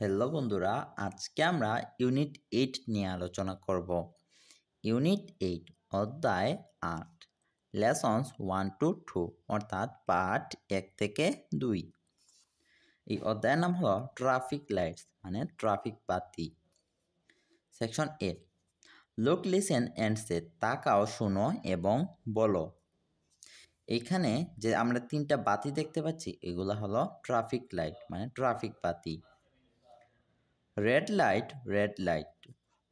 Hello বন্ধুরা, আজকে আমরা ইউনিট 8 নিয়ে আলোচনা করব। ইউনিট 8 অধ্যায় 8 লেসন্স 1 to 2 অর্থাৎ পাঠ 1 থেকে 2। এই অধ্যায়ের নাম হলো ট্রাফিক লাইটস মানে ট্রাফিক বাতি। সেকশন 8 লুক লিসেন অ্যান্ড সে তাকাও, শুনো এবং বলো। এইখানে যে আমরা 3টা বাতি দেখতে পাচ্ছি এগুলো হলো ট্রাফিক লাইট মানে ট্রাফিক বাতি। Red light, red light,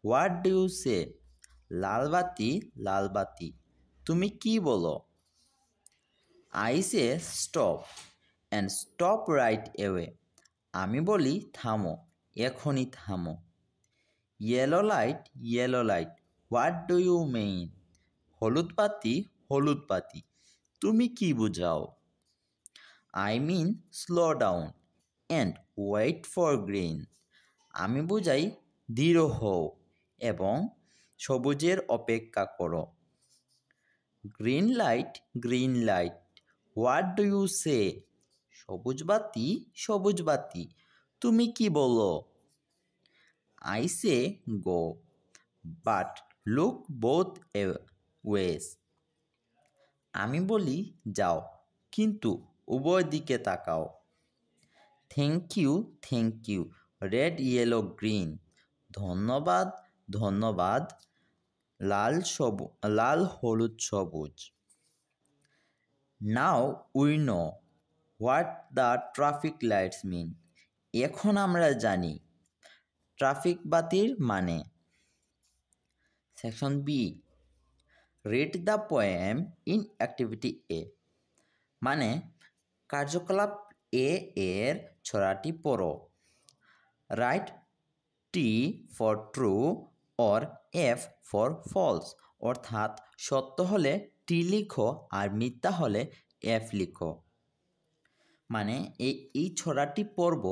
what do you say? লাল বাতি, লাল বাতি, তুমি কি বলো? I say stop and stop right away, আমি বলি থামো, এখনই থামো। Yellow light, yellow light, what do you mean? হলুদ বাতি, হলুদ বাতি, তুমি কি বুঝাও? I mean slow down and wait for green, আমি বুঝাই ধীর হও এবং সবুজের অপেক্ষা করো। Green light, green light, what do you say? সবুজ বাতি, সবুজ বাতি, তুমি কি বলো? I say go but look both ways, আমি বলি যাও কিন্তু উভয় দিকে তাকাও। Thank you, thank you, red yellow green, ধন্যবাদ, ধন্যবাদ, লাল হলুদ সবুজ। Now we know what the traffic lights mean, এখন আমরা জানি ট্রাফিক বাতির মানে। Section B read the poem in activity A, মানে কার্যকলাপ এ এর ছড়াটি পড়ো। Write T for true or F for false, অর্থাৎ সত্য হলে টি লিখো আর মিথ্যা হলে এফ লিখো। মানে এই ছড়াটি পড়ব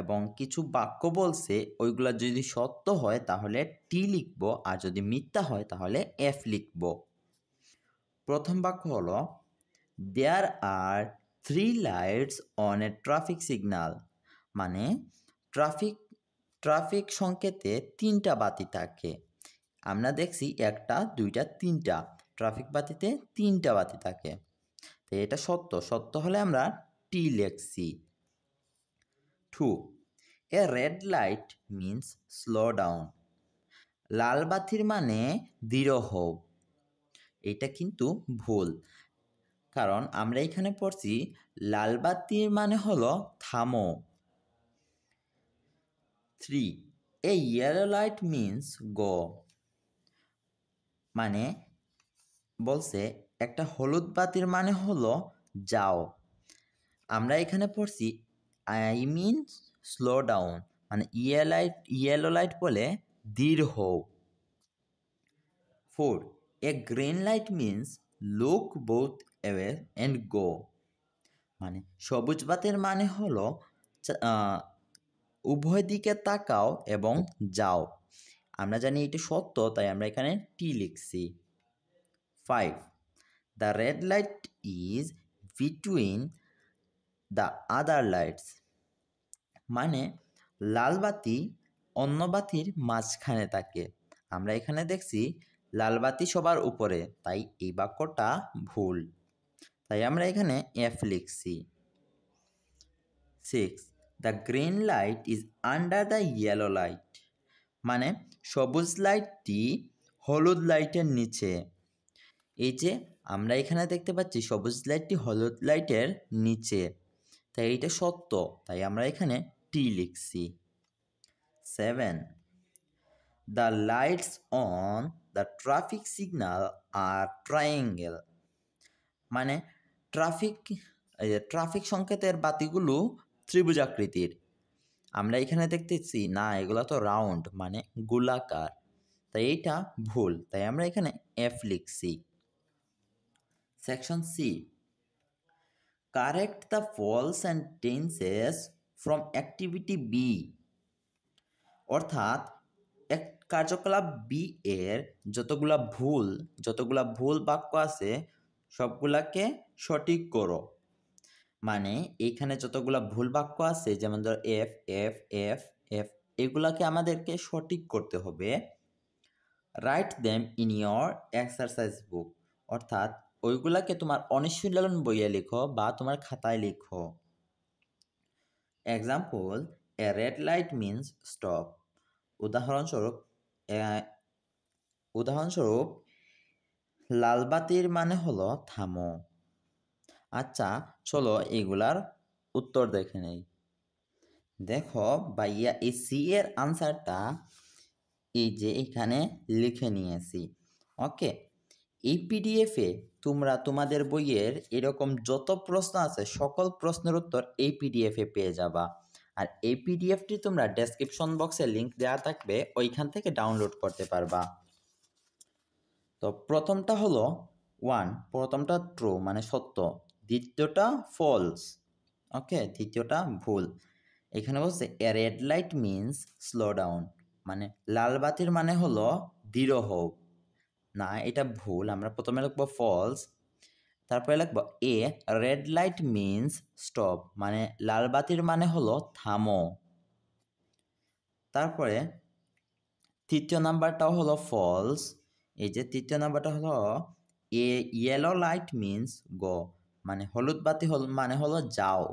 এবং কিছু বাক্য বলছে ওইগুলা যদি সত্য হয় তাহলে টি লিখব আর যদি মিথ্যা হয় তাহলে এফ লিখব। প্রথম বাক্য হলো দেয়ার আর 3 lights on a traffic signal, মানে ট্রাফিক সংকেতে 3টা বাতি থাকে। আমরা দেখছি 1টা 2টা 3টা, ট্রাফিক বাতিতে 3টা বাতি থাকে, তো এটা সত্য। সত্য হলে আমরা টি লিখছি। 2 a red light means slow down, লাল বাতির মানে ধীর হও। এটা কিন্তু ভুল, কারণ আমরা এখানে পড়ছি লাল বাতির মানে হলো থামো। 3 এ ইয়েলো লাইট মিন্স গো, মানে বলছে একটা হলুদ বাতির মানে হলো যাও। আমরা এখানে পড়ছি আই মিন স্লো ডাউন, মানে ইয়েলো লাইট বলে ধীর হও। 4 a green light means look both away and go, মানে সবুজ বাতির মানে হলো উভয় দিকে তাকাও এবং যাও। আমরা জানি এটি সত্য, তাই আমরা এখানে টি লিখছি। 5 the red light is between the other lights, মানে লাল বাতি অন্য বাতির মাঝখানে থাকে। আমরা এখানে দেখছি লাল বাতি সবার উপরে, তাই এই বাক্যটা ভুল, তাই আমরা এখানে এফ লিখছি। 6 the green light is under the yellow light, মানে সবুজ লাইটটি হলুদ লাইটের নিচে। এই যে আমরা এখানে দেখতে পাচ্ছি সবুজ লাইটটি হলুদ লাইটের নিচে, তাই এইটা সত্য, তাই আমরা এখানে টি লিখছি। 7 the lights on the traffic signal are triangle, মানে ট্রাফিক সংকেতের বাতিগুলো ত্রিভুজাকৃতির। আমরা এখানে দেখতেছি না, এগুলো তো রাউন্ড মানে গোলাকার, তাই এইটা ভুল, তাই আমরা এখানে এফ লিখছি। Section C correct the false and tenses from activity B, অর্থাৎ কার্যকলাপ বি এর যতগুলা ভুল বাক্য আছে সবগুলাকে সঠিক করো। মানে এইখানে যতগুলা ভুল বাক্য আছে, যেমন ধর এফ এফ এফ এফ এগুলাকে আমাদেরকে সঠিক করতে হবে। Write them in your exercise বুক, অর্থাৎ ওইগুলাকে তোমার অনুশীলন বইয়ে লিখো বা তোমার খাতায় লিখো। এক্সাম্পল, এ রেড লাইট মিন্স স্টপ। উদাহরণস্বরূপ লাল বাতির মানে হলো থামো। আচ্ছা চলো এগুলার উত্তর দেখে নেই। দেখো ভাইয়া এই সি এর আনসারটা এই যে এখানে লিখে নিয়েছি। ওকে, এই পিডিএফে তোমরা তোমাদের বইয়ের এরকম যত প্রশ্ন আছে সকল প্রশ্নের উত্তর এই পিডিএফে পেয়ে যাবা। আর এই পিডিএফটি তোমরা ডেসক্রিপশন বক্সে লিংক দেওয়া থাকবে, ওইখান থেকে ডাউনলোড করতে পারবা। তো প্রথমটা হলো 1, প্রথমটা ট্রু মানে সত্য, দ্বিতীয়টা ফলস, ওকে, দ্বিতীয়টা ভুল। এখানে বলছে a red light means slow down, মানে লাল বাতির মানে হলো ধীর হও। না, এটা ভুল, আমরা প্রথমে লিখবো ফলস, তারপরে লিখবো এ রেড লাইট মিন্স স্টপ, মানে লাল বাতির মানে হলো থামো। তারপরে তৃতীয় নাম্বারটাও হলো ফলস, এই যে তৃতীয় নাম্বারটা হলো এ ইয়েলো লাইট মিন্স গো, মানে হলুদ বাতি মানে হলো যাও,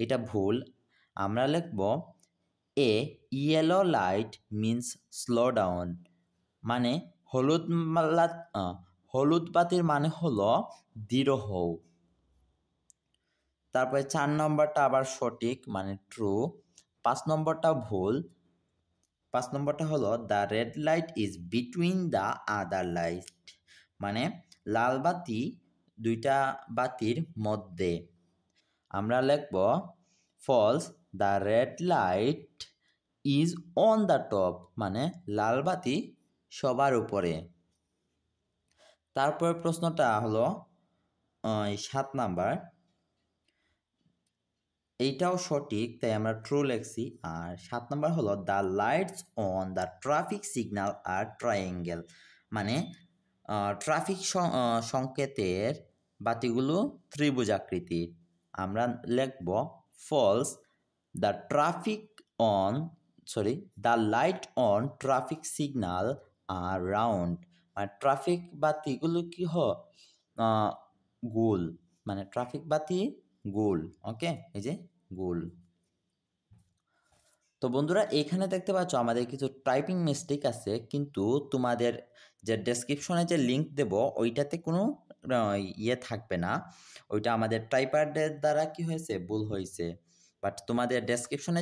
এটা ভুল। আমরা লিখব a yellow light means slow down, মানে হলুদ বাতির মানে হলো ধীর হও। তারপরে 4 নম্বরটা আবার সঠিক মানে ট্রু, 5 নম্বরটা ভুল। 5 নম্বরটা হলো the red light is between the other light, মানে লাল বাতি দুইটা বাতির মধ্যে। আমরা লিখব false the red light is on the top, মানে লাল বাতি সবার উপরে। তারপর প্রশ্নটা হলো 7 নাম্বার, এইটাও সঠিক তাই আমরা ট্রু লিখছি। আর 7 নাম্বার হলো the lights on the traffic signal are triangle, মানে ট্রাফিক সংকেতের বাতিগুলো ত্রিভুজাকৃতির। আমরা লিখব false the light on traffic signal are round, মানে ট্রাফিক বাতিগুলো কি গোল, মানে ট্রাফিক বাতি গোল। ওকে, এই যে গোল। তো বন্ধুরা এখানে দেখতে পাচ্ছ আমাদের কিছু টাইপিং মিস্টেক আছে, কিন্তু তোমাদের যে ডেসক্রিপশনে যে লিংক দেব ওইটাতে কোনো ইয়ে থাকবে না, ওইটা আমাদের টাইপারদের দ্বারা কি হয়েছে ভুল হয়েছে। বাট তোমাদের ডেসক্রিপশনে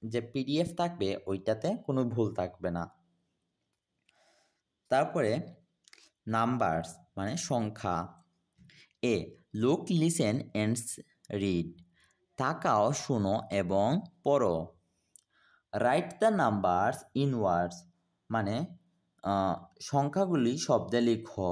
যে পিডিএফ থাকবে ওইটাতে কোনো ভুল থাকবে না। তারপরে নাম্বারস মানে সংখ্যা। এ লুক লিসেন অ্যান্ড রিড, তাকাও শুনো এবং পড়ো। Right the numbers in words, মানে সংখ্যাগুলি শব্দে লিখো।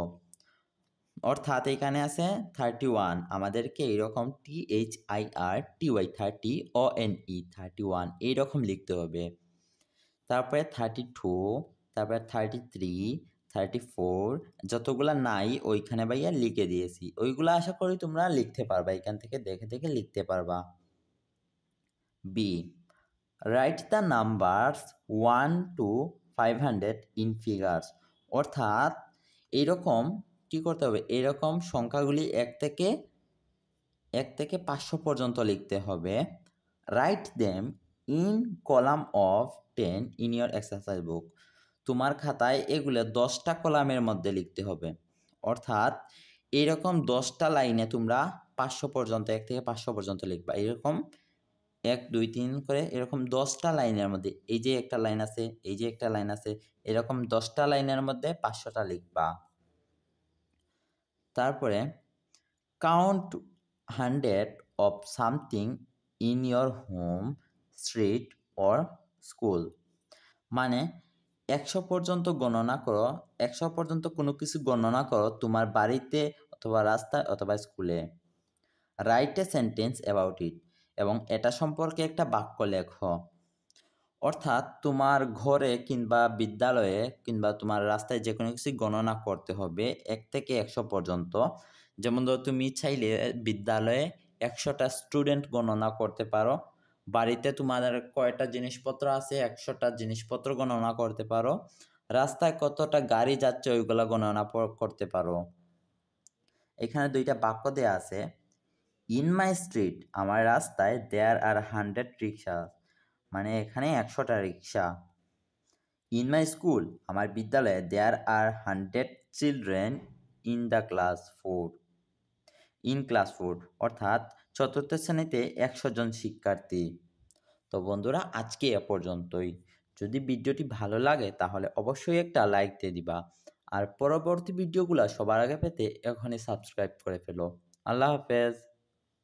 অর্থাৎ এখানে আছে 31, আমাদেরকে এইরকম THIRTY 30 ONE 31 এইরকম লিখতে হবে। তারপরে 32, তারপরে 33, 34, যতগুলা নাই ওইখানে ভাইয়া লিখে দিয়েছি, ওইগুলো আশা করি তোমরা লিখতে পারবা, এখান থেকে দেখে দেখে লিখতে পারবা। B write the numbers 1 to 500 in figures, অর্থাৎ এইরকম কি করতে হবে, এইরকম সংখ্যাগুলি 1 থেকে 500 পর্যন্ত লিখতে হবে। Write them in column of 10 in your exercise বুক, তোমার খাতায় এগুলো 10টা কলামের মধ্যে লিখতে হবে। অর্থাৎ এইরকম 10টা লাইনে তোমরা 500 পর্যন্ত 1 থেকে 500 পর্যন্ত লিখবা। এরকম 1 2 3 করে এরকম 10টা লাইনের মধ্যে, এই যে একটা লাইন আছে, এই যে একটা লাইন আছে, এরকম 10টা লাইনের মধ্যে 500টা লিখবা। তারপরে count 100 of something in your home, street or school, মানে 100 পর্যন্ত গণনা করো, 100 পর্যন্ত কোনো কিছু গণনা করো তোমার বাড়িতে অথবা রাস্তায় অথবা স্কুলে। Write a sentence about it, এবং এটা সম্পর্কে একটা বাক্য লেখো। অর্থাৎ তোমার ঘরে কিংবা বিদ্যালয়ে কিংবা তোমার রাস্তায় যে কোনো কিছু গণনা করতে হবে 1 থেকে 100 পর্যন্ত। যেমন ধরো তুমি চাইলে বিদ্যালয়ে 100টা স্টুডেন্ট গণনা করতে পারো, বাড়িতে তোমাদের কয়টা জিনিসপত্র আছে 100টা জিনিসপত্র গণনা করতে পারো। রাস্তায় কতটা গাড়ি যাচ্ছে ওইগুলা গণনা করতে পারো। এখানে 2টা বাক্য দেয়া আছে। ইন মাই স্ট্রিট, আমার রাস্তায় দেয়ার আর 100 রিক্সা, মানে এখানে 100টা রিক্সা। ইন মাই স্কুল, আমার বিদ্যালয়ে দেয়ার আর 100 children in the class 4, in class 4 অর্থাৎ চতুর্থ শ্রেণীতে 100 জন শিক্ষার্থী। তো বন্ধুরা আজকে এ পর্যন্তই। যদি ভিডিওটি ভালো লাগে তাহলে অবশ্যই একটা লাইক দিয়ে দিবা। আর পরবর্তী ভিডিওগুলো সবার আগে পেতে এখনই সাবস্ক্রাইব করে ফেলো। আল্লাহ হাফেজ।